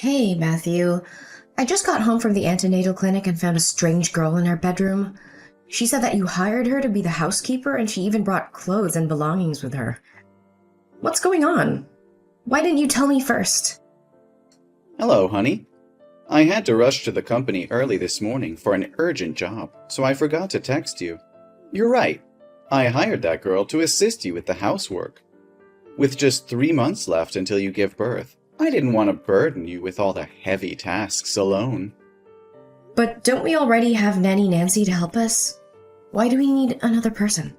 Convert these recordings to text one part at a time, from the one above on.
Hey, Matthew. I just got home from the antenatal clinic and found a strange girl in our bedroom. She said that you hired her to be the housekeeper and she even brought clothes and belongings with her. What's going on? Why didn't you tell me first? Hello, honey. I had to rush to the company early this morning for an urgent job, so I forgot to text you. You're right. I hired that girl to assist you with the housework. With just 3 months left until you give birth, I didn't want to burden you with all the heavy tasks alone. But don't we already have Nanny Nancy to help us? Why do we need another person?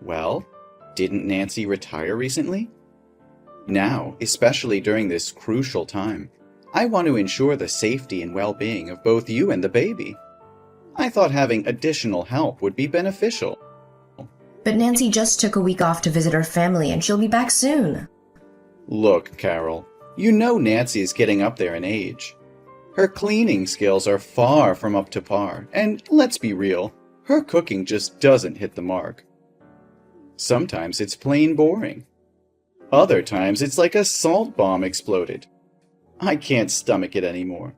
Well, didn't Nancy retire recently? Now, especially during this crucial time, I want to ensure the safety and well-being of both you and the baby. I thought having additional help would be beneficial. But Nancy just took a week off to visit her family and she'll be back soon. Look, Carol, you know Nancy's getting up there in age. Her cleaning skills are far from up to par, and let's be real, her cooking just doesn't hit the mark. Sometimes it's plain boring. Other times it's like a salt bomb exploded. I can't stomach it anymore.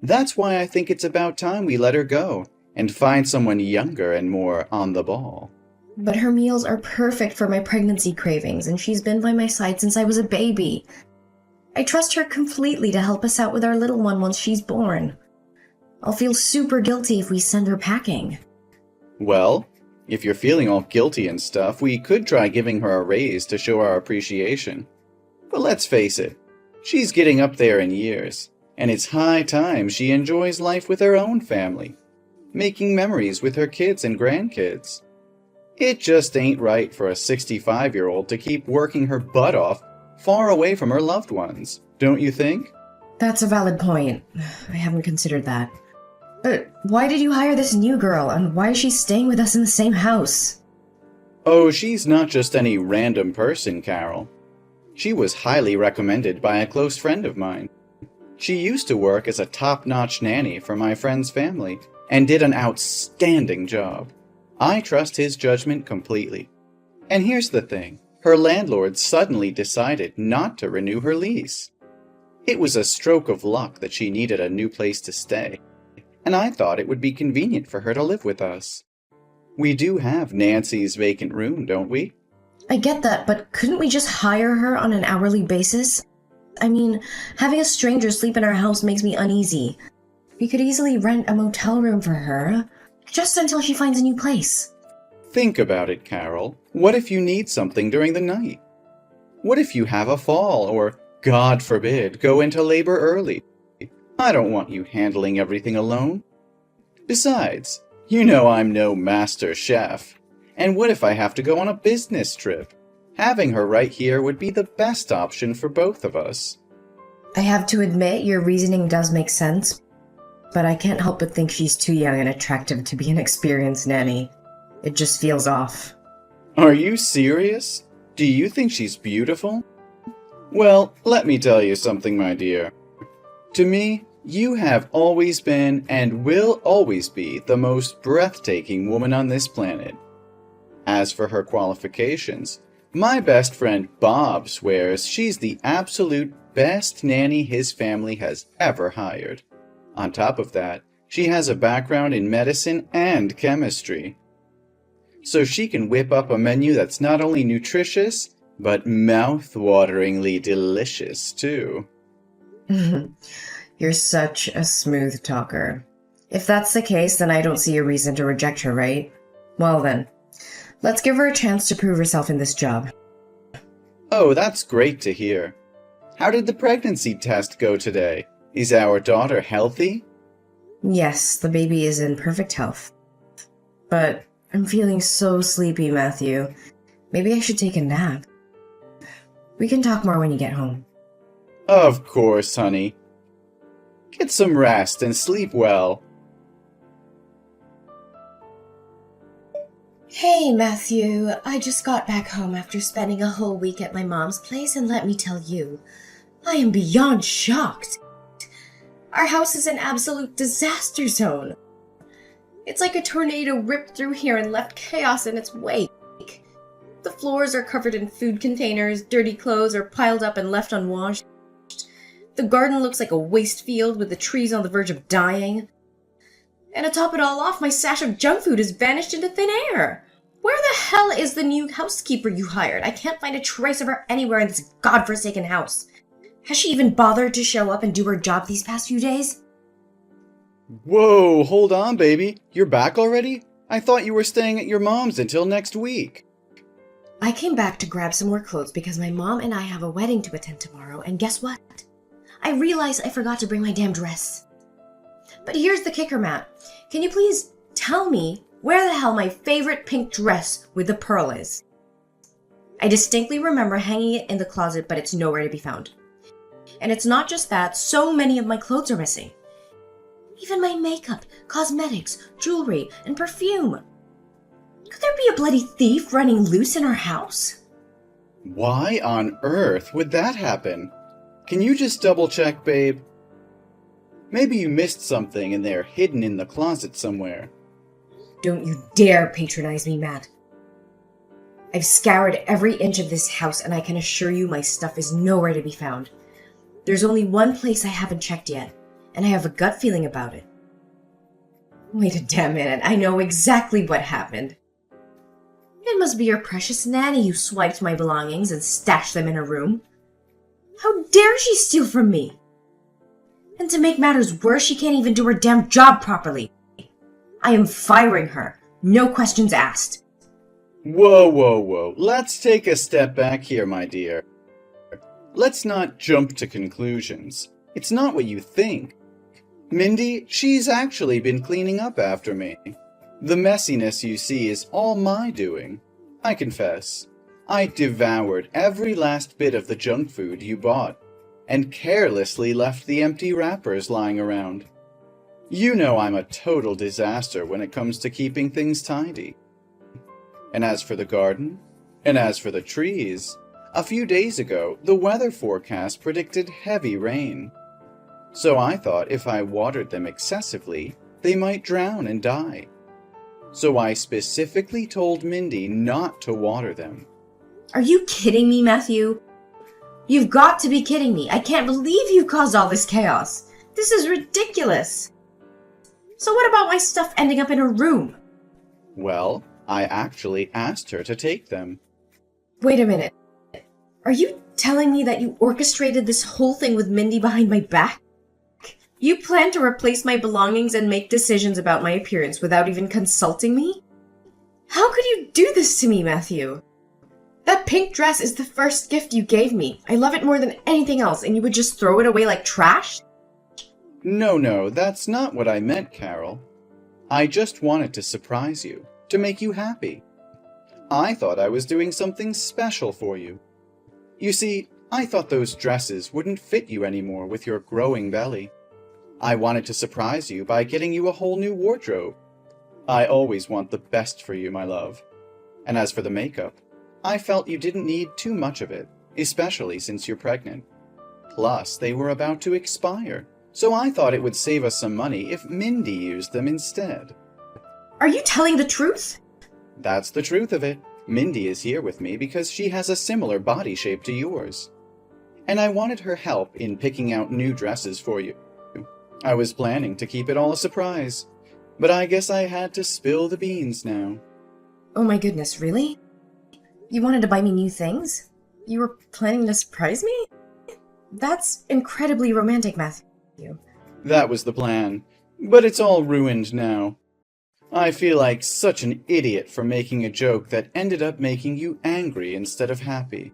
That's why I think it's about time we let her go and find someone younger and more on the ball. But her meals are perfect for my pregnancy cravings and she's been by my side since I was a baby. I trust her completely to help us out with our little one once she's born. I'll feel super guilty if we send her packing. Well, if you're feeling all guilty and stuff, we could try giving her a raise to show our appreciation. But let's face it, she's getting up there in years, and it's high time she enjoys life with her own family, making memories with her kids and grandkids. It just ain't right for a 65-year-old to keep working her butt off far away from her loved ones, don't you think? That's a valid point. I haven't considered that. But why did you hire this new girl, and why is she staying with us in the same house? Oh, she's not just any random person, Carol. She was highly recommended by a close friend of mine. She used to work as a top-notch nanny for my friend's family and did an outstanding job. I trust his judgment completely. And here's the thing. Her landlord suddenly decided not to renew her lease. It was a stroke of luck that she needed a new place to stay, and I thought it would be convenient for her to live with us. We do have Nancy's vacant room, don't we? I get that, but couldn't we just hire her on an hourly basis? I mean, having a stranger sleep in our house makes me uneasy. We could easily rent a motel room for her, just until she finds a new place. Think about it, Carol. What if you need something during the night? What if you have a fall or, God forbid, go into labor early? I don't want you handling everything alone. Besides, you know I'm no master chef. And what if I have to go on a business trip? Having her right here would be the best option for both of us. I have to admit, your reasoning does make sense, but I can't help but think she's too young and attractive to be an experienced nanny. It just feels off. Are you serious? Do you think she's beautiful? Well, let me tell you something, my dear. To me, you have always been and will always be the most breathtaking woman on this planet. As for her qualifications, my best friend Bob swears she's the absolute best nanny his family has ever hired. On top of that, she has a background in medicine and chemistry. So she can whip up a menu that's not only nutritious, but mouth-wateringly delicious, too. You're such a smooth talker. If that's the case, then I don't see a reason to reject her, right? Well then, let's give her a chance to prove herself in this job. Oh, that's great to hear. How did the pregnancy test go today? Is our daughter healthy? Yes, the baby is in perfect health. But I'm feeling so sleepy, Matthew. Maybe I should take a nap. We can talk more when you get home. Of course, honey. Get some rest and sleep well. Hey, Matthew. I just got back home after spending a whole week at my mom's place, and let me tell you, I am beyond shocked. Our house is an absolute disaster zone. It's like a tornado ripped through here and left chaos in its wake. The floors are covered in food containers, dirty clothes are piled up and left unwashed. The garden looks like a waste field with the trees on the verge of dying. And to top it all off, my stash of junk food has vanished into thin air. Where the hell is the new housekeeper you hired? I can't find a trace of her anywhere in this godforsaken house. Has she even bothered to show up and do her job these past few days? Whoa, hold on, baby. You're back already? I thought you were staying at your mom's until next week. I came back to grab some more clothes because my mom and I have a wedding to attend tomorrow, and guess what? I realized I forgot to bring my damn dress. But here's the kicker, Matt. Can you please tell me where the hell my favorite pink dress with the pearl is? I distinctly remember hanging it in the closet, but it's nowhere to be found. And it's not just that, so many of my clothes are missing. Even my makeup, cosmetics, jewelry, and perfume. Could there be a bloody thief running loose in our house? Why on earth would that happen? Can you just double check, babe? Maybe you missed something and they're hidden in the closet somewhere. Don't you dare patronize me, Matt. I've scoured every inch of this house and I can assure you my stuff is nowhere to be found. There's only one place I haven't checked yet, and I have a gut feeling about it. Wait a damn minute, I know exactly what happened. It must be your precious nanny who swiped my belongings and stashed them in her room. How dare she steal from me? And to make matters worse, she can't even do her damn job properly. I am firing her. No questions asked. Whoa. Let's take a step back here, my dear. Let's not jump to conclusions. It's not what you think. Mindy, she's actually been cleaning up after me. The messiness you see is all my doing. I confess, I devoured every last bit of the junk food you bought, and carelessly left the empty wrappers lying around. You know I'm a total disaster when it comes to keeping things tidy. And as for the garden, and as for the trees, a few days ago, the weather forecast predicted heavy rain. So I thought if I watered them excessively, they might drown and die. So I specifically told Mindy not to water them. Are you kidding me, Matthew? You've got to be kidding me. I can't believe you caused all this chaos. This is ridiculous. So what about my stuff ending up in her room? Well, I actually asked her to take them. Wait a minute. Are you telling me that you orchestrated this whole thing with Mindy behind my back? You plan to replace my belongings and make decisions about my appearance without even consulting me? How could you do this to me, Matthew? That pink dress is the first gift you gave me. I love it more than anything else, and you would just throw it away like trash? No, that's not what I meant, Carol. I just wanted to surprise you, to make you happy. I thought I was doing something special for you. You see, I thought those dresses wouldn't fit you anymore with your growing belly. I wanted to surprise you by getting you a whole new wardrobe. I always want the best for you, my love. And as for the makeup, I felt you didn't need too much of it, especially since you're pregnant. Plus, they were about to expire, so I thought it would save us some money if Mindy used them instead. Are you telling the truth? That's the truth of it. Mindy is here with me because she has a similar body shape to yours. And I wanted her help in picking out new dresses for you. I was planning to keep it all a surprise, but I guess I had to spill the beans now. Oh my goodness, really? You wanted to buy me new things? You were planning to surprise me? That's incredibly romantic, Matthew. That was the plan, but it's all ruined now. I feel like such an idiot for making a joke that ended up making you angry instead of happy.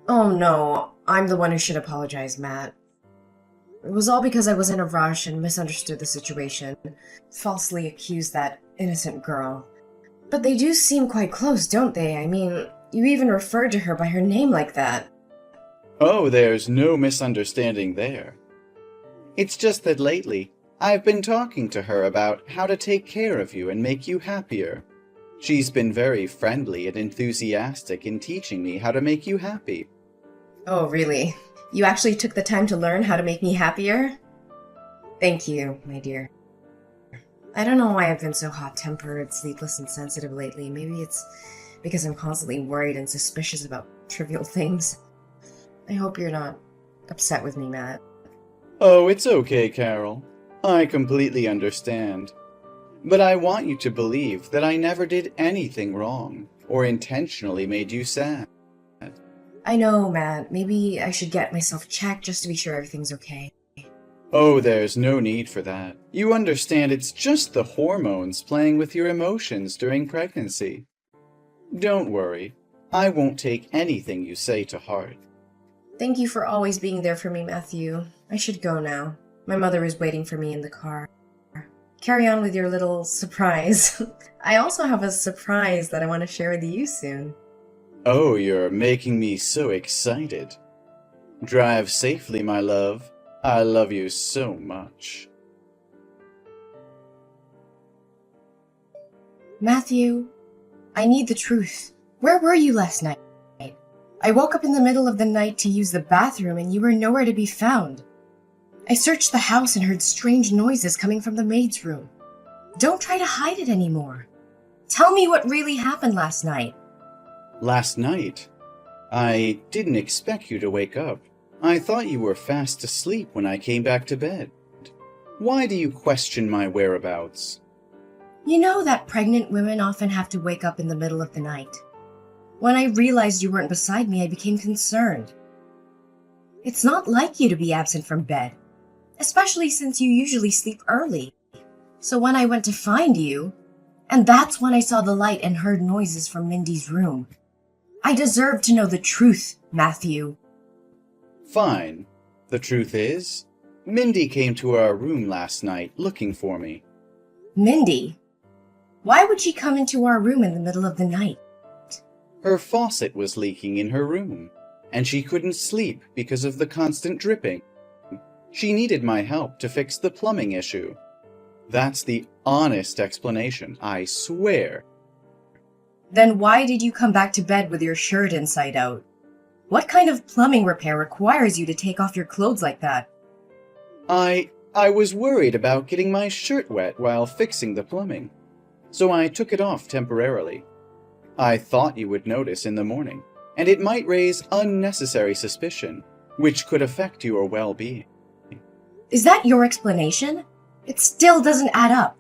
Oh no, I'm the one who should apologize, Matt. It was all because I was in a rush and misunderstood the situation, falsely accused that innocent girl. But they do seem quite close, don't they? I mean, you even referred to her by her name like that. Oh, there's no misunderstanding there. It's just that lately, I've been talking to her about how to take care of you and make you happier. She's been very friendly and enthusiastic in teaching me how to make you happy. Oh, really? You actually took the time to learn how to make me happier? Thank you, my dear. I don't know why I've been so hot-tempered, sleepless, and sensitive lately. Maybe it's because I'm constantly worried and suspicious about trivial things. I hope you're not upset with me, Matt. Oh, it's okay, Carol. I completely understand. But I want you to believe that I never did anything wrong or intentionally made you sad. I know, Matt. Maybe I should get myself checked just to be sure everything's okay. Oh, there's no need for that. You understand it's just the hormones playing with your emotions during pregnancy. Don't worry. I won't take anything you say to heart. Thank you for always being there for me, Matthew. I should go now. My mother is waiting for me in the car. Carry on with your little surprise. I also have a surprise that I want to share with you soon. Oh, you're making me so excited. Drive safely, my love. I love you so much. Matthew, I need the truth. Where were you last night? I woke up in the middle of the night to use the bathroom and you were nowhere to be found. I searched the house and heard strange noises coming from the maid's room. Don't try to hide it anymore. Tell me what really happened last night. Last night? I didn't expect you to wake up. I thought you were fast asleep when I came back to bed. Why do you question my whereabouts? You know that pregnant women often have to wake up in the middle of the night. When I realized you weren't beside me, I became concerned. It's not like you to be absent from bed, especially since you usually sleep early. So when I went to find you, and that's when I saw the light and heard noises from Mindy's room. I deserve to know the truth, Matthew. Fine. The truth is, Mindy came to our room last night looking for me. Mindy? Why would she come into our room in the middle of the night? Her faucet was leaking in her room, and she couldn't sleep because of the constant dripping. She needed my help to fix the plumbing issue. That's the honest explanation, I swear. Then why did you come back to bed with your shirt inside out? What kind of plumbing repair requires you to take off your clothes like that? I was worried about getting my shirt wet while fixing the plumbing, so I took it off temporarily. I thought you would notice in the morning, and it might raise unnecessary suspicion, which could affect your well-being. Is that your explanation? It still doesn't add up.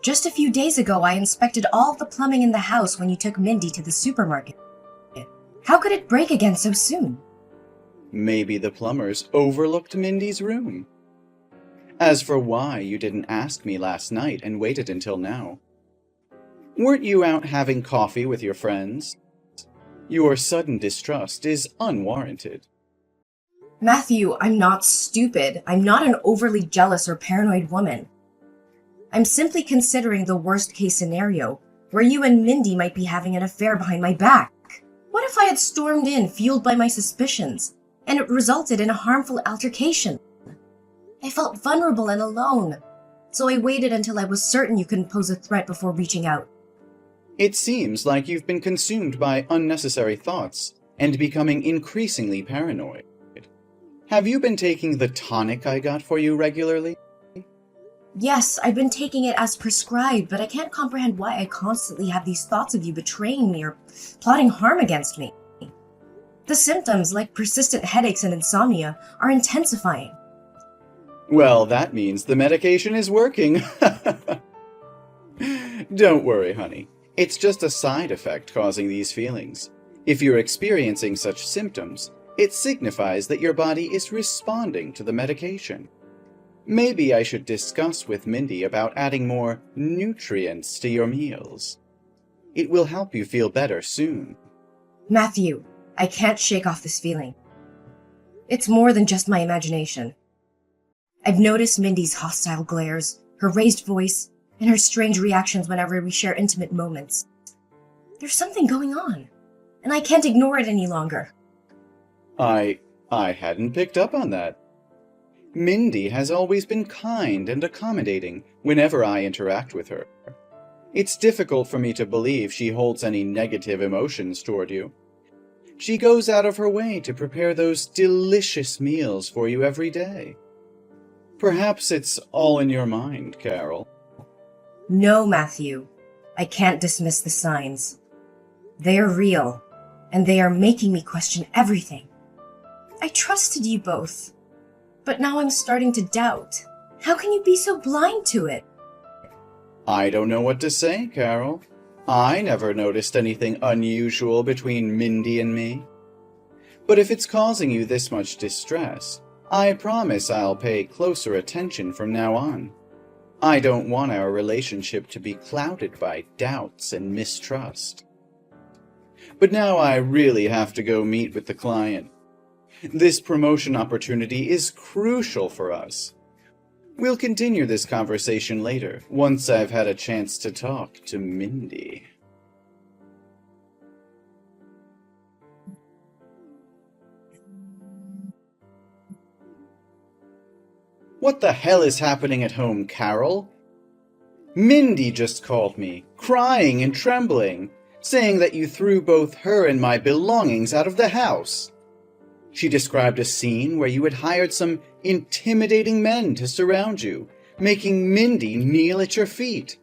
Just a few days ago, I inspected all the plumbing in the house when you took Mindy to the supermarket. How could it break again so soon? Maybe the plumbers overlooked Mindy's room. As for why you didn't ask me last night and waited until now, weren't you out having coffee with your friends? Your sudden distrust is unwarranted. Matthew, I'm not stupid. I'm not an overly jealous or paranoid woman. I'm simply considering the worst-case scenario, where you and Mindy might be having an affair behind my back. What if I had stormed in, fueled by my suspicions, and it resulted in a harmful altercation? I felt vulnerable and alone, so I waited until I was certain you couldn't pose a threat before reaching out. It seems like you've been consumed by unnecessary thoughts and becoming increasingly paranoid. Have you been taking the tonic I got for you regularly? Yes, I've been taking it as prescribed, but I can't comprehend why I constantly have these thoughts of you betraying me or plotting harm against me. The symptoms, like persistent headaches and insomnia, are intensifying. Well, that means the medication is working. Don't worry, honey. It's just a side effect causing these feelings. If you're experiencing such symptoms, it signifies that your body is responding to the medication. Maybe I should discuss with Mindy about adding more nutrients to your meals. It will help you feel better soon. Matthew, I can't shake off this feeling. It's more than just my imagination. I've noticed Mindy's hostile glares, her raised voice, and her strange reactions whenever we share intimate moments. There's something going on, and I can't ignore it any longer. I hadn't picked up on that. Mindy has always been kind and accommodating whenever I interact with her. It's difficult for me to believe she holds any negative emotions toward you. She goes out of her way to prepare those delicious meals for you every day. Perhaps it's all in your mind, Carol. No, Matthew. I can't dismiss the signs. They are real, and they are making me question everything. I trusted you both. But now I'm starting to doubt. How can you be so blind to it? I don't know what to say, Carol. I never noticed anything unusual between Mindy and me. But if it's causing you this much distress, I promise I'll pay closer attention from now on. I don't want our relationship to be clouded by doubts and mistrust. But now I really have to go meet with the client. This promotion opportunity is crucial for us. We'll continue this conversation later, once I've had a chance to talk to Mindy. What the hell is happening at home, Carol? Mindy just called me, crying and trembling, saying that you threw both her and my belongings out of the house. She described a scene where you had hired some intimidating men to surround you, making Mindy kneel at your feet.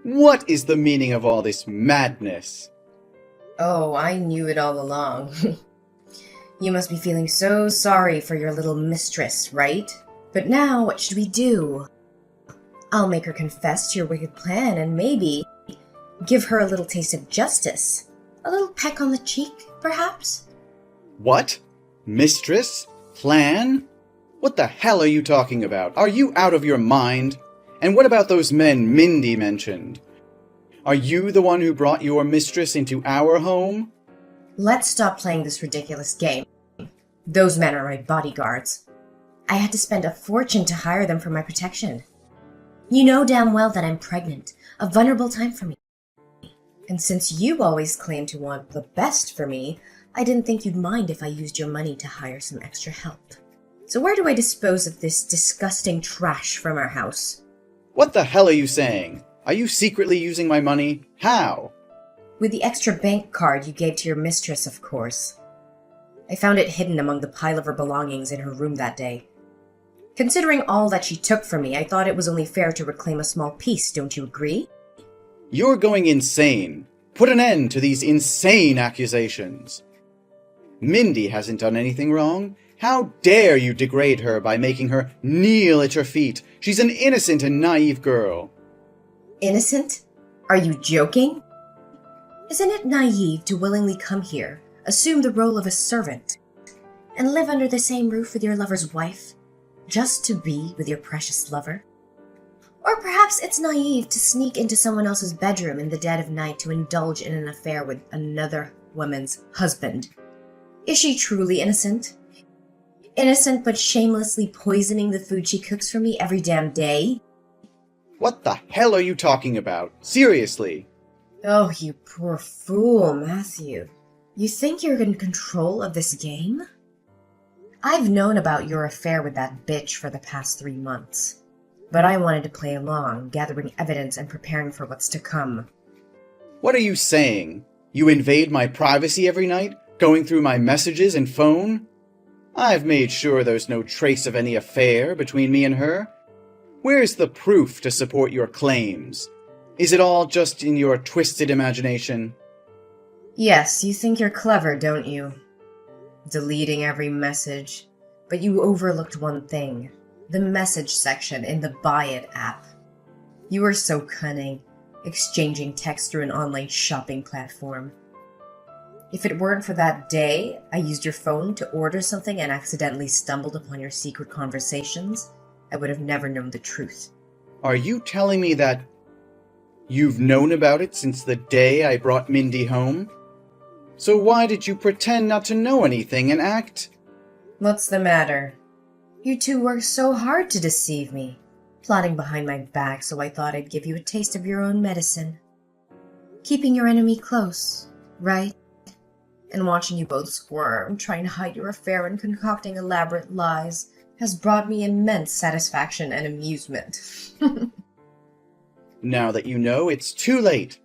What is the meaning of all this madness? Oh, I knew it all along. You must be feeling so sorry for your little mistress, right? But now, what should we do? I'll make her confess to your wicked plan and maybe give her a little taste of justice. A little peck on the cheek, perhaps? What? Mistress? Plan? What the hell are you talking about? Are you out of your mind? And what about those men Mindy mentioned? Are you the one who brought your mistress into our home? Let's stop playing this ridiculous game. Those men are my bodyguards. I had to spend a fortune to hire them for my protection. You know damn well that I'm pregnant, a vulnerable time for me. And since you always claim to want the best for me, I didn't think you'd mind if I used your money to hire some extra help. So where do I dispose of this disgusting trash from our house? What the hell are you saying? Are you secretly using my money? How? With the extra bank card you gave to your mistress, of course. I found it hidden among the pile of her belongings in her room that day. Considering all that she took from me, I thought it was only fair to reclaim a small piece, don't you agree? You're going insane. Put an end to these insane accusations. Mindy hasn't done anything wrong. How dare you degrade her by making her kneel at your feet? She's an innocent and naive girl. Innocent? Are you joking? Isn't it naive to willingly come here, assume the role of a servant, and live under the same roof with your lover's wife, just to be with your precious lover? Or perhaps it's naive to sneak into someone else's bedroom in the dead of night to indulge in an affair with another woman's husband. Is she truly innocent? Innocent but shamelessly poisoning the food she cooks for me every damn day? What the hell are you talking about? Seriously? Oh, you poor fool, Matthew. You think you're in control of this game? I've known about your affair with that bitch for the past 3 months. But I wanted to play along, gathering evidence and preparing for what's to come. What are you saying? You invade my privacy every night, going through my messages and phone? I've made sure there's no trace of any affair between me and her. Where's the proof to support your claims? Is it all just in your twisted imagination? Yes, you think you're clever, don't you? Deleting every message. But you overlooked one thing. The message section in the Buy It app. You were so cunning, exchanging text through an online shopping platform. If it weren't for that day I used your phone to order something and accidentally stumbled upon your secret conversations, I would have never known the truth. Are you telling me that you've known about it since the day I brought Mindy home? So why did you pretend not to know anything and act? What's the matter? You two worked so hard to deceive me, plotting behind my back, so I thought I'd give you a taste of your own medicine. Keeping your enemy close, right? And watching you both squirm, trying to hide your affair and concocting elaborate lies, has brought me immense satisfaction and amusement. Now that you know, it's too late.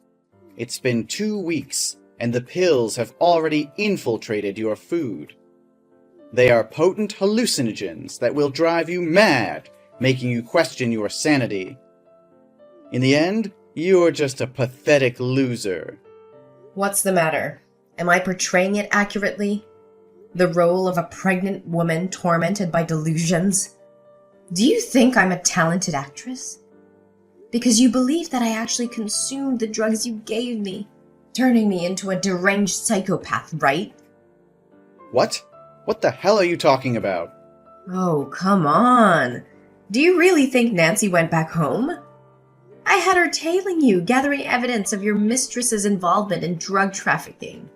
It's been 2 weeks, and the pills have already infiltrated your food. They are potent hallucinogens that will drive you mad, making you question your sanity. In the end, you're just a pathetic loser. What's the matter? Am I portraying it accurately? The role of a pregnant woman tormented by delusions? Do you think I'm a talented actress? Because you believe that I actually consumed the drugs you gave me, turning me into a deranged psychopath, right? What? What the hell are you talking about? Oh, come on. Do you really think Nancy went back home? I had her tailing you, gathering evidence of your mistress's involvement in drug trafficking.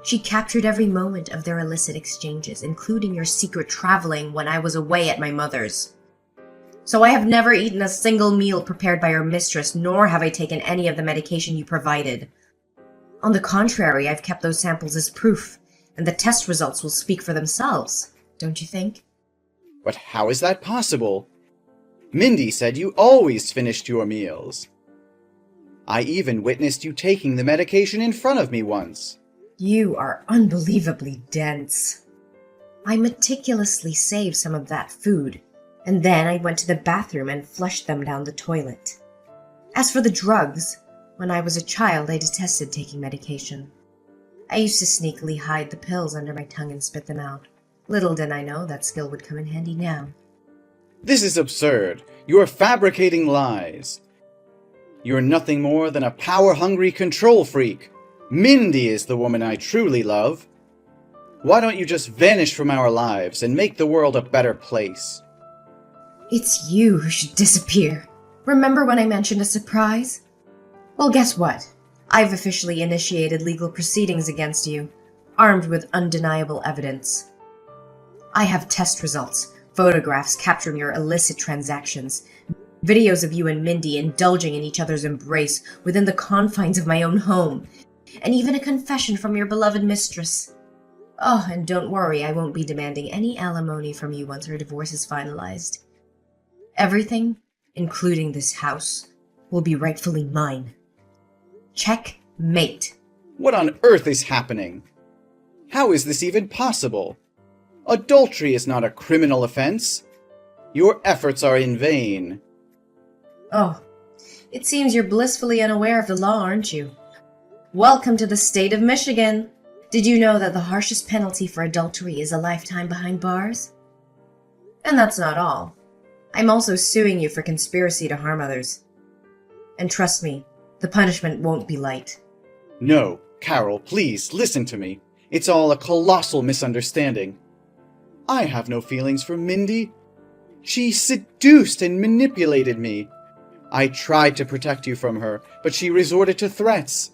She captured every moment of their illicit exchanges, including your secret traveling when I was away at my mother's. So I have never eaten a single meal prepared by your mistress, nor have I taken any of the medication you provided. On the contrary, I've kept those samples as proof, and the test results will speak for themselves, don't you think? But how is that possible? Mindy said you always finished your meals. I even witnessed you taking the medication in front of me once. You are unbelievably dense. I meticulously saved some of that food, and then I went to the bathroom and flushed them down the toilet. As for the drugs, when I was a child, I detested taking medication. I used to sneakily hide the pills under my tongue and spit them out. Little did I know that skill would come in handy now. This is absurd. You are fabricating lies. You're nothing more than a power-hungry control freak. Mindy is the woman I truly love. Why don't you just vanish from our lives and make the world a better place? It's you who should disappear. Remember when I mentioned a surprise? Well, guess what? I've officially initiated legal proceedings against you, armed with undeniable evidence. I have test results, photographs capturing your illicit transactions, videos of you and Mindy indulging in each other's embrace within the confines of my own home, and even a confession from your beloved mistress. Oh, and don't worry, I won't be demanding any alimony from you once her divorce is finalized. Everything, including this house, will be rightfully mine. Checkmate. What on earth is happening? How is this even possible? Adultery is not a criminal offense. Your efforts are in vain. Oh, it seems you're blissfully unaware of the law, aren't you? Welcome to the state of Michigan. Did you know that the harshest penalty for adultery is a lifetime behind bars? And that's not all. I'm also suing you for conspiracy to harm others. And trust me, the punishment won't be light. No, Carol, please, listen to me. It's all a colossal misunderstanding. I have no feelings for Mindy. She seduced and manipulated me. I tried to protect you from her, but she resorted to threats.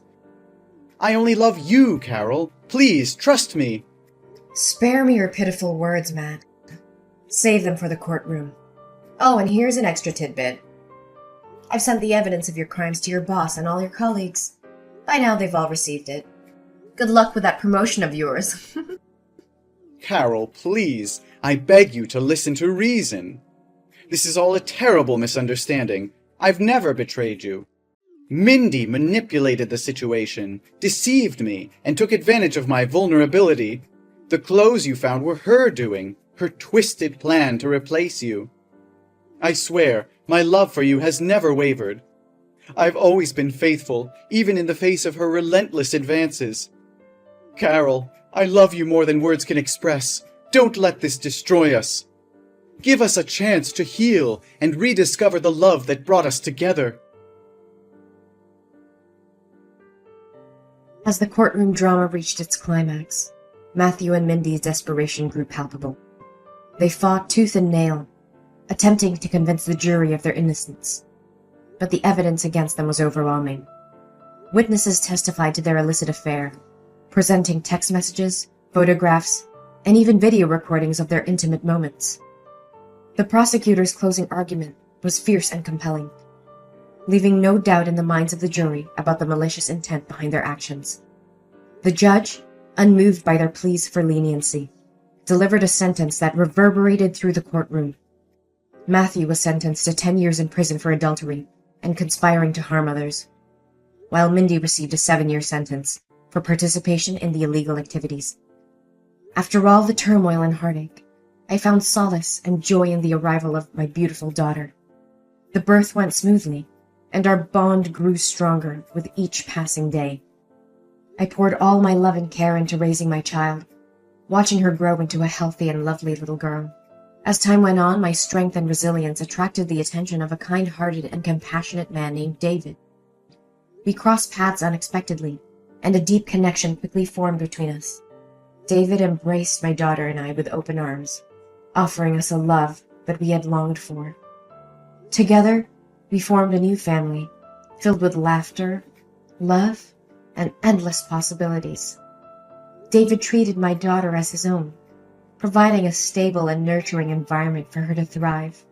I only love you, Carol. Please, trust me. Spare me your pitiful words, Matt. Save them for the courtroom. Oh, and here's an extra tidbit. I've sent the evidence of your crimes to your boss and all your colleagues. By now, they've all received it. Good luck with that promotion of yours. Carol, please, I beg you to listen to reason. This is all a terrible misunderstanding. I've never betrayed you. Mindy manipulated the situation, deceived me, and took advantage of my vulnerability. The clothes you found were her doing, her twisted plan to replace you. I swear, my love for you has never wavered. I've always been faithful, even in the face of her relentless advances. Carol, I love you more than words can express. Don't let this destroy us. Give us a chance to heal and rediscover the love that brought us together. As the courtroom drama reached its climax, Matthew and Mindy's desperation grew palpable. They fought tooth and nail, attempting to convince the jury of their innocence. But the evidence against them was overwhelming. Witnesses testified to their illicit affair, presenting text messages, photographs, and even video recordings of their intimate moments. The prosecutor's closing argument was fierce and compelling, leaving no doubt in the minds of the jury about the malicious intent behind their actions. The judge, unmoved by their pleas for leniency, delivered a sentence that reverberated through the courtroom. Matthew was sentenced to 10 years in prison for adultery and conspiring to harm others, while Mindy received a 7-year sentence for participation in the illegal activities. After all the turmoil and heartache, I found solace and joy in the arrival of my beautiful daughter. The birth went smoothly, and our bond grew stronger with each passing day. I poured all my love and care into raising my child, watching her grow into a healthy and lovely little girl. As time went on, my strength and resilience attracted the attention of a kind-hearted and compassionate man named David. We crossed paths unexpectedly, and a deep connection quickly formed between us. David embraced my daughter and I with open arms, offering us a love that we had longed for. Together, we formed a new family, filled with laughter, love, and endless possibilities. David treated my daughter as his own, providing a stable and nurturing environment for her to thrive.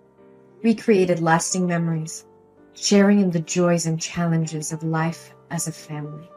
We created lasting memories, sharing in the joys and challenges of life as a family.